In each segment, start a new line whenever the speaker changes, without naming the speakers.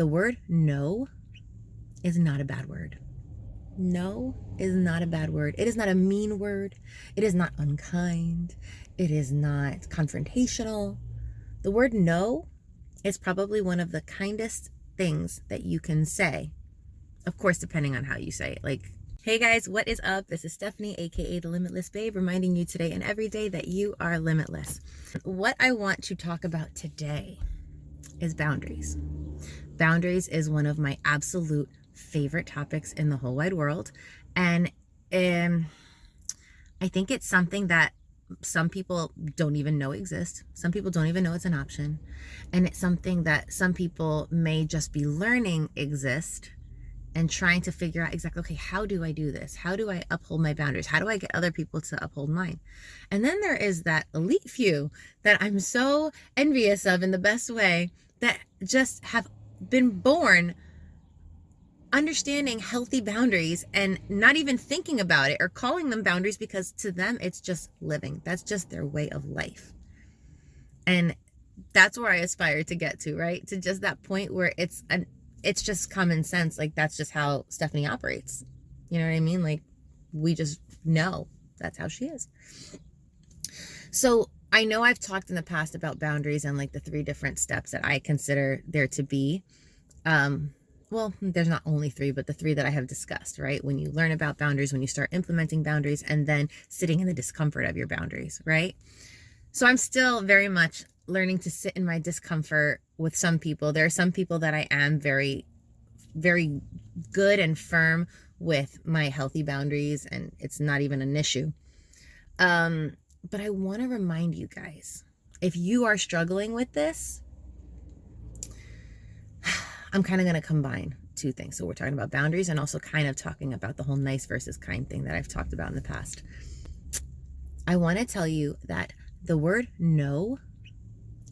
the word no is not a bad word. No is not a bad word. It is not a mean word. It is not unkind. It is not confrontational. The word no is probably one of the kindest things that you can say. Of course, depending on how you say it. Like, hey guys, what is up? This is Stephanie, aka the Limitless Babe, reminding you today and every day that you are limitless. What I want to talk about today is boundaries. Boundaries is one of my absolute favorite topics in the whole wide world. And I think it's something that some people don't even know exists. Some people don't even know it's an option. And it's something that some people may just be learning exist and trying to figure out exactly, okay, how do I do this? How do I uphold my boundaries? How do I get other people to uphold mine? And then there is that elite few that I'm so envious of in the best way that just have been born understanding healthy boundaries and not even thinking about it or calling them boundaries, because to them it's just living. That's just their way of life. And that's where I aspire to get to, right? To just that point where it's just common sense. Like, that's just how Stephanie operates. You know what I mean? Like, we just know that's how she is. So I know I've talked in the past about boundaries and like the 3 different steps that I consider there to be. Well, there's not only 3, but the 3 that I have discussed, right? When you learn about boundaries, when you start implementing boundaries, and then sitting in the discomfort of your boundaries, right? So I'm still very much learning to sit in my discomfort with some people. There are some people that I am very, very good and firm with my healthy boundaries, and it's not even an issue. But I want to remind you guys, if you are struggling with this, I'm kind of going to combine 2 things. So we're talking about boundaries and also kind of talking about the whole nice versus kind thing that I've talked about in the past. I want to tell you that the word no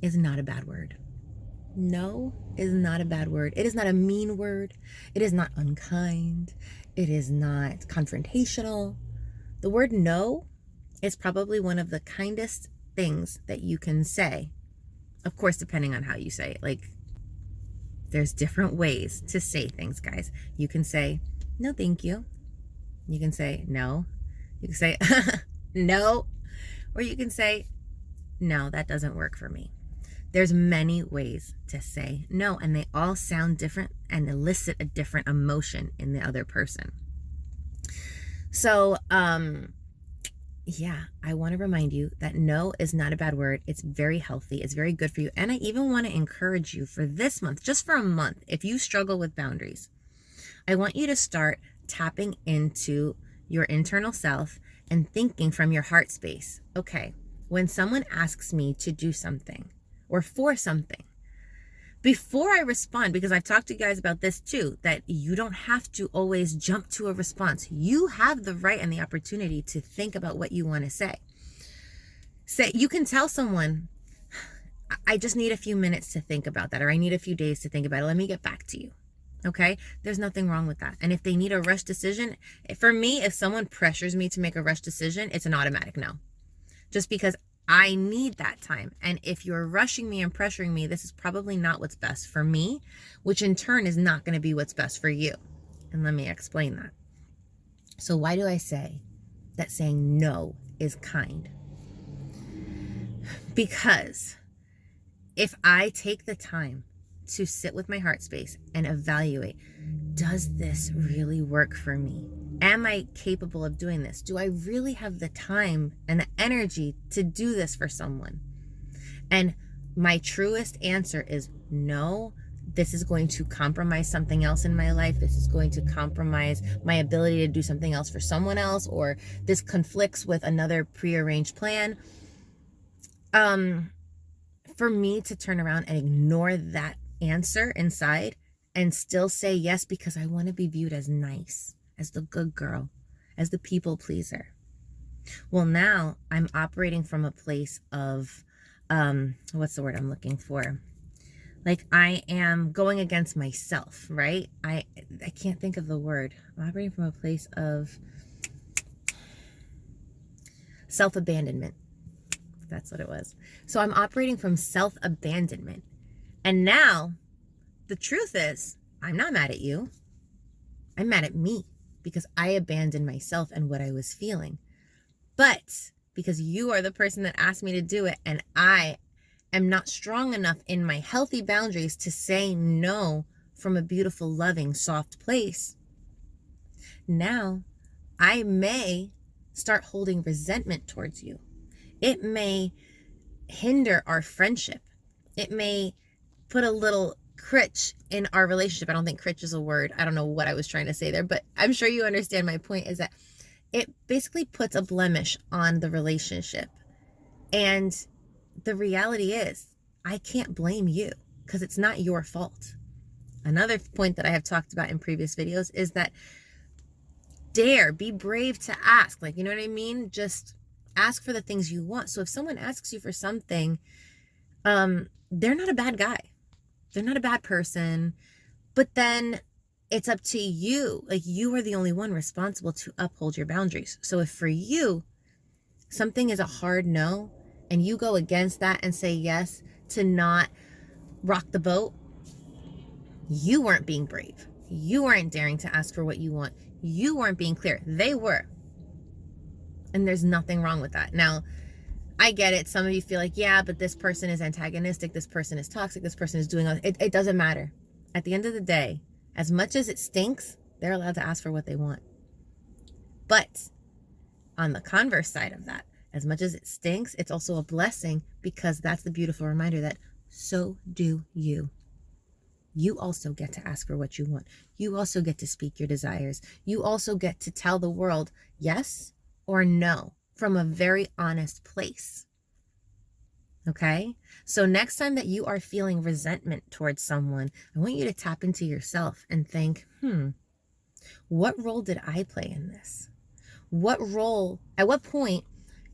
is not a bad word. No is not a bad word. It is not a mean word. It is not unkind. It is not confrontational. The word no is probably one of the kindest things that you can say. Of course, depending on how you say it. Like, there's different ways to say things, guys. You can say, no, thank you. You can say, no. You can say, no. Or you can say, no, that doesn't work for me. There's many ways to say no, and they all sound different and elicit a different emotion in the other person. So, yeah, I want to remind you that no is not a bad word. It's very healthy. It's very good for you. And I even want to encourage you for this month, just for a month, if you struggle with boundaries, I want you to start tapping into your internal self and thinking from your heart space. Okay, when someone asks me to do something or for something, before I respond, because I've talked to you guys about this too, that you don't have to always jump to a response. You have the right and the opportunity to think about what you want to say. You can tell someone, I just need a few minutes to think about that, or I need a few days to think about it. Let me get back to you. Okay? There's nothing wrong with that. And if they need a rush decision, for me, if someone pressures me to make a rush decision, it's an automatic no. Just because I need that time. And if you're rushing me and pressuring me, this is probably not what's best for me, which in turn is not going to be what's best for you. And let me explain that. So why do I say that saying no is kind? Because if I take the time to sit with my heart space and evaluate, does this really work for me? Am I capable of doing this? Do I really have the time and the energy to do this for someone? And my truest answer is no. This is going to compromise something else in my life. This is going to compromise my ability to do something else for someone else, or this conflicts with another prearranged plan. For me to turn around and ignore that answer inside and still say yes because I want to be viewed as nice, as the good girl, as the people pleaser. Well, now I'm operating from a place of, what's the word I'm looking for? Like, I am going against myself, right? I can't think of the word. I'm operating from a place of self-abandonment. That's what it was. So I'm operating from self-abandonment. And now the truth is, I'm not mad at you. I'm mad at me because I abandoned myself and what I was feeling. But because you are the person that asked me to do it, and I am not strong enough in my healthy boundaries to say no from a beautiful, loving, soft place, now I may start holding resentment towards you. It may hinder our friendship. It may put a little critch in our relationship. I don't think critch is a word. I don't know what I was trying to say there, but I'm sure you understand my point, is that it basically puts a blemish on the relationship. And the reality is, I can't blame you because it's not your fault. Another point that I have talked about in previous videos is that be brave to ask. Like, you know what I mean? Just ask for the things you want. So if someone asks you for something, they're not a bad guy. They're not a bad person. But then it's up to you. Like, you are the only one responsible to uphold your boundaries. So if for you, something is a hard no, and you go against that and say yes to not rock the boat, you weren't being brave. You weren't daring to ask for what you want. You weren't being clear. They were. And there's nothing wrong with that. Now, I get it. Some of you feel like, yeah, but this person is antagonistic. This person is toxic. This person is doing it doesn't matter. At the end of the day, as much as it stinks, they're allowed to ask for what they want. But on the converse side of that, as much as it stinks, it's also a blessing, because that's the beautiful reminder that so do you. You also get to ask for what you want. You also get to speak your desires. You also get to tell the world yes or no from a very honest place. Okay? So next time that you are feeling resentment towards someone, I want you to tap into yourself and think, what role did I play in this? At what point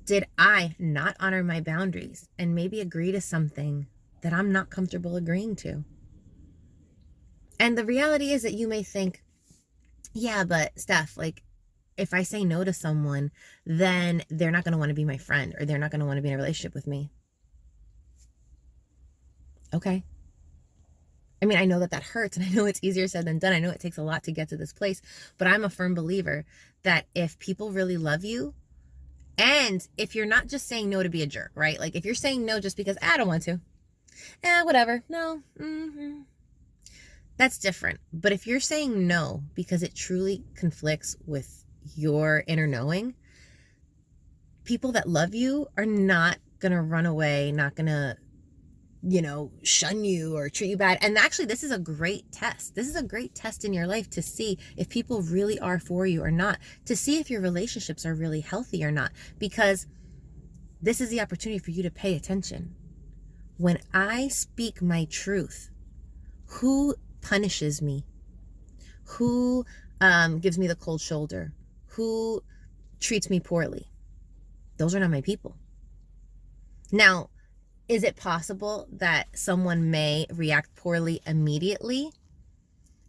did I not honor my boundaries and maybe agree to something that I'm not comfortable agreeing to? And the reality is that you may think, yeah, but Steph, like, if I say no to someone, then they're not going to want to be my friend, or they're not going to want to be in a relationship with me. Okay. I mean, I know that hurts, and I know it's easier said than done. I know it takes a lot to get to this place, but I'm a firm believer that if people really love you, and if you're not just saying no to be a jerk, right? Like, if you're saying no just because I don't want to, whatever, no, that's different. But if you're saying no because it truly conflicts with your inner knowing, people that love you are not going to run away, not going to, shun you or treat you bad. And actually, this is a great test. This is a great test in your life to see if people really are for you or not, to see if your relationships are really healthy or not, because this is the opportunity for you to pay attention. When I speak my truth, who punishes me? Who gives me the cold shoulder? Who treats me poorly? Those are not my people. Now, is it possible that someone may react poorly immediately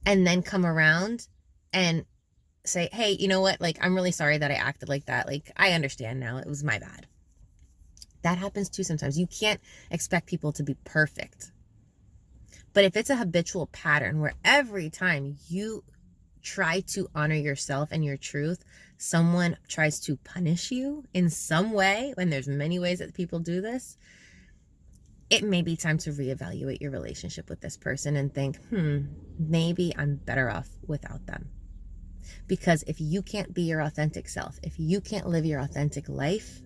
and then come around and say, hey, you know what? Like, I'm really sorry that I acted like that. Like, I understand now. It was my bad. That happens too sometimes. You can't expect people to be perfect. But if it's a habitual pattern where every time you try to honor yourself and your truth, someone tries to punish you in some way, and there's many ways that people do this, it may be time to reevaluate your relationship with this person and think, maybe I'm better off without them. Because if you can't be your authentic self, if you can't live your authentic life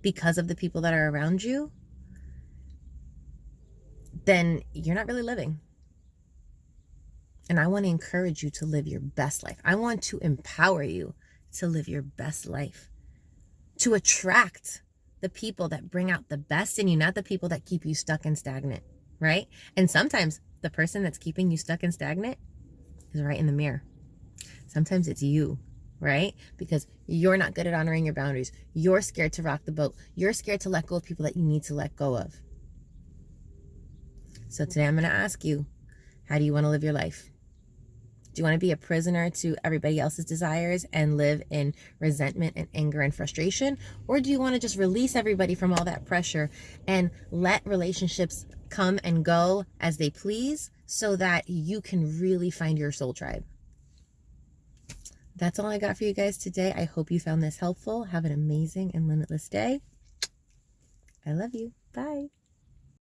because of the people that are around you, then you're not really living. And I want to encourage you to live your best life. I want to empower you to live your best life, to attract the people that bring out the best in you, not the people that keep you stuck and stagnant, right? And sometimes the person that's keeping you stuck and stagnant is right in the mirror. Sometimes it's you, right? Because you're not good at honoring your boundaries. You're scared to rock the boat. You're scared to let go of people that you need to let go of. So today I'm going to ask you, how do you want to live your life? Do you want to be a prisoner to everybody else's desires and live in resentment and anger and frustration? Or do you want to just release everybody from all that pressure and let relationships come and go as they please, so that you can really find your soul tribe. That's all I got for you guys today. I hope you found this helpful. Have an amazing and limitless day. I love you. Bye.